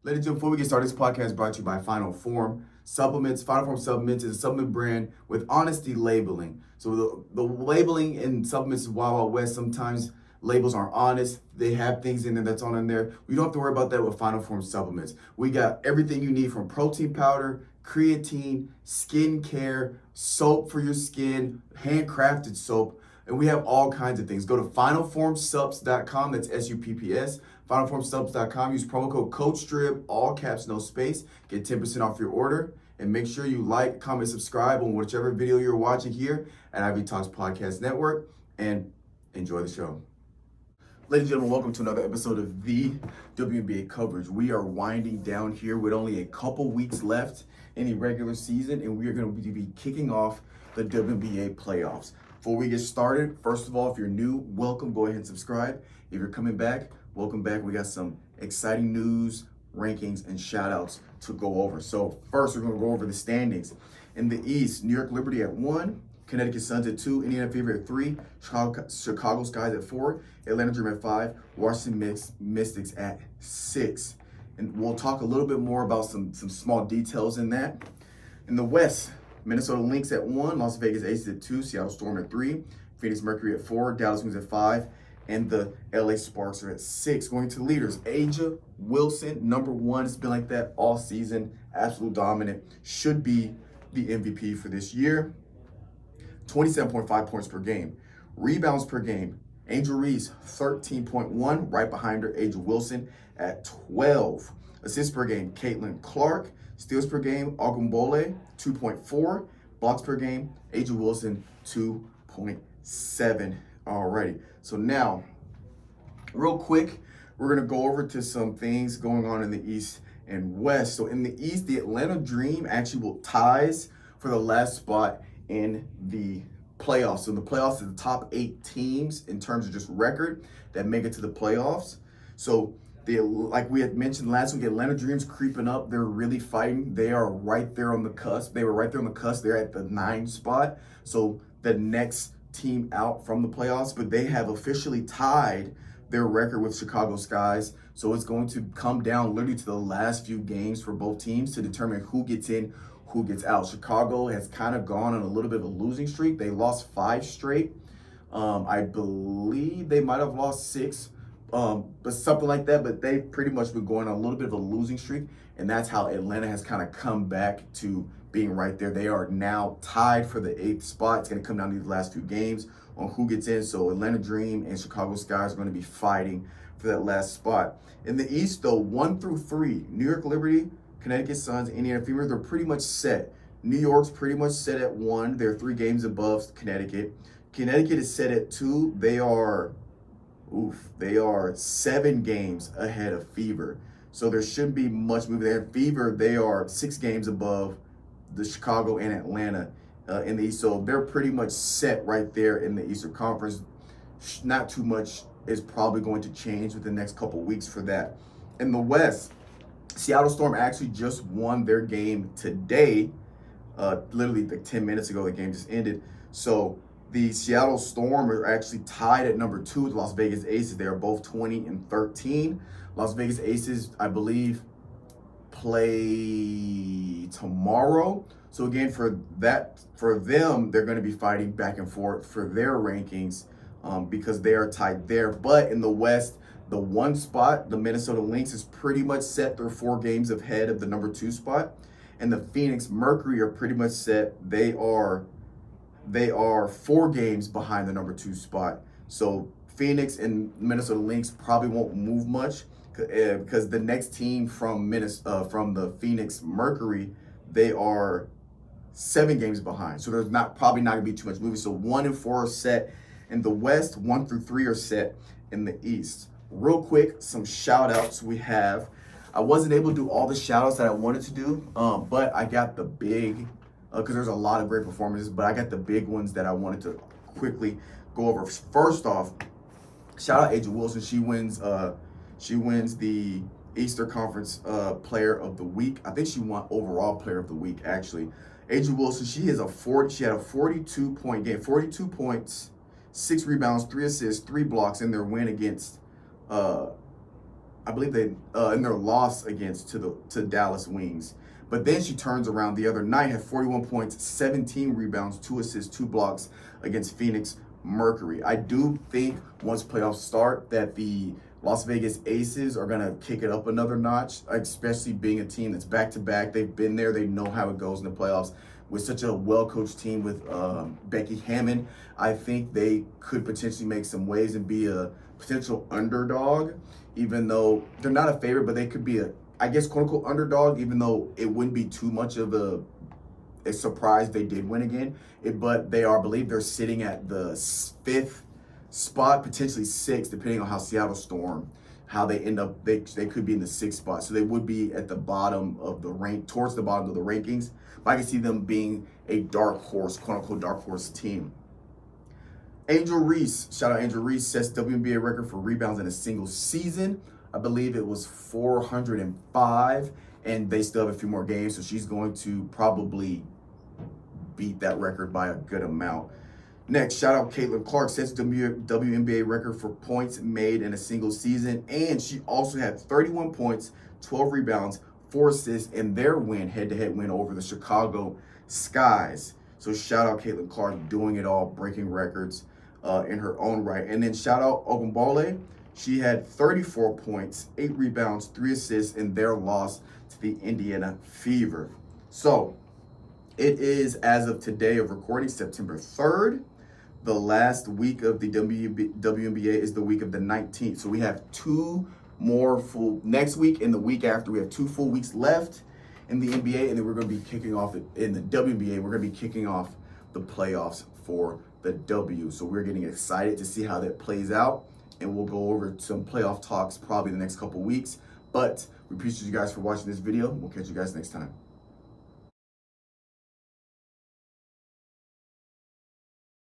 Ladies and gentlemen, before we get started, this podcast is brought to you by Final Form Supplements. Final Form Supplements is a supplement brand with honesty labeling. So the labeling in supplements is Wild Wild West. Sometimes labels aren't honest. They have things in there that's on in there. We don't have to worry about that with Final Form Supplements. We got everything you need from protein powder, creatine, skin care, soap for your skin, handcrafted soap, and we have all kinds of things. Go to finalformsubs.com, that's SUPPS, finalformsubs.com, use promo code COACHSTRIB, all caps, no space, get 10% off your order, and make sure you like, comment, subscribe on whichever video you're watching here at Ivy Talks Podcast Network, and enjoy the show. Ladies and gentlemen, welcome to another episode of the WNBA coverage. We are winding down here with only a couple weeks left in the regular season, and we are going to be kicking off the WNBA playoffs. Before we get started, first of all, if you're new, welcome. Go ahead and subscribe. If you're coming back, welcome back. We got some exciting news, rankings, and shout-outs to go over. So first, we're going to go over the standings. In the East, New York Liberty at 1, Connecticut Suns at 2, Indiana Fever at 3, Chicago Skies at 4, Atlanta Dream at 5, Washington Mystics at 6. And we'll talk a little bit more about some small details in that. In the West, Minnesota Lynx at 1, Las Vegas Aces at 2, Seattle Storm at 3, Phoenix Mercury at 4, Dallas Wings at 5, and the LA Sparks are at 6. Going to leaders, A'ja Wilson, number 1. It's been like that all season. Absolute dominant. Should be the MVP for this year. 27.5 points per game. Rebounds per game, Angel Reese, 13.1, right behind her, A'ja Wilson at 12. Assists per game, Caitlin Clark. Steals per game, Ogunbowale, 2.4. Blocks per game, A'ja Wilson, 2.7. Alrighty, so now, real quick, we're going to go over to some things going on in the East and West. So in the East, the Atlanta Dream actually will ties for the last spot in the playoffs. So in the playoffs is the top 8 teams in terms of just record that make it to the playoffs. So like we had mentioned last week, Atlanta Dream's creeping up. They're really fighting. They are right there on the cusp. They were right there on the cusp. They're at the 9 spot. So the next team out from the playoffs, but they have officially tied their record with Chicago Skies. So it's going to come down literally to the last few games for both teams to determine who gets in, who gets out. Chicago has kind of gone on a little bit of a losing streak. They lost 5 straight. I believe they might have lost 6, but something like that. But they've pretty much been going on a little bit of a losing streak, and that's how Atlanta has kind of come back to being right there. They are now tied for the 8th spot. It's going to come down to these last 2 games on who gets in. So Atlanta Dream and Chicago Skies are going to be fighting for that last spot. In the East, though, 1 through 3, New York Liberty, Connecticut Suns, Indiana Fever, they're pretty much set. New York's pretty much set at 1. They're 3 games above Connecticut. Connecticut is set at 2. They are 7 games ahead of Fever. So there shouldn't be much movement there. Fever, they are 6 games above the Chicago and Atlanta in the East. So they're pretty much set right there in the Eastern Conference. Not too much is probably going to change within the next couple weeks for that. In the West, Seattle Storm actually just won their game today. Literally like 10 minutes ago, the game just ended. So the Seattle Storm are actually tied at number 2 with Las Vegas Aces. They are both 20-13. Las Vegas Aces, I believe, play tomorrow. So again, for them, they're going to be fighting back and forth for their rankings because they are tied there. But in the West, the 1 spot, the Minnesota Lynx, is pretty much set. They're 4 games ahead of the number 2 spot. And the Phoenix Mercury are pretty much set. They are 4 games behind the number 2 spot. So Phoenix and Minnesota Lynx probably won't move much because the next team from the Phoenix Mercury, they are 7 games behind. So there's probably not going to be too much movement. So 1 and 4 are set in the West. 1 through 3 are set in the East. Real quick, some shout outs we have. I wasn't able to do all the shout outs that I wanted to do, but I got the big, because there's a lot of great performances, but I got the big ones that I wanted to quickly go over. First off, shout out A'ja Wilson. She wins the Eastern Conference Player of the Week. I think she won overall Player of the Week, actually. A'ja Wilson, she had a 42-point game, 42 points, 6 rebounds, 3 assists, 3 blocks in their win against I believe they in their loss against to Dallas Wings. But then she turns around the other night, had 41 points, 17 rebounds, 2 assists, 2 blocks against Phoenix Mercury. I do think once playoffs start that the Las Vegas Aces are going to kick it up another notch, especially being a team that's back-to-back. They've been there. They know how it goes in the playoffs. With such a well-coached team with Becky Hammond, I think they could potentially make some waves and be a potential underdog, even though they're not a favorite, but they could be a, I guess, quote-unquote underdog, even though it wouldn't be too much of a surprise they did win again. But they are, I believe they're sitting at the 5th spot, potentially 6th, depending on how Seattle Storm, how they end up, they could be in the 6th spot. So they would be at the bottom of the rank, towards the bottom of the rankings. But I can see them being a dark horse, quote-unquote dark horse team. Angel Reese, shout out Angel Reese, sets WNBA record for rebounds in a single season. I believe it was 405, and they still have a few more games, so she's going to probably beat that record by a good amount. Next, shout out Caitlin Clark, sets WNBA record for points made in a single season, and she also had 31 points, 12 rebounds, 4 assists in their win, head-to-head win over the Chicago Skies. So shout out Caitlin Clark doing it all, breaking records in her own right. And then shout out Ogunbowale. She had 34 points, 8 rebounds, 3 assists in their loss to the Indiana Fever. So it is, as of today of recording, September 3rd. The last week of the WNBA is the week of the 19th. So we have 2 more full, next week and the week after, we have 2 full weeks left in the NBA, and then we're going to be kicking off in the WNBA. We're going to be kicking off the playoffs for the W. So we're getting excited to see how that plays out, and we'll go over some playoff talks probably the next couple weeks. But we appreciate you guys for watching this video. We'll catch you guys next time.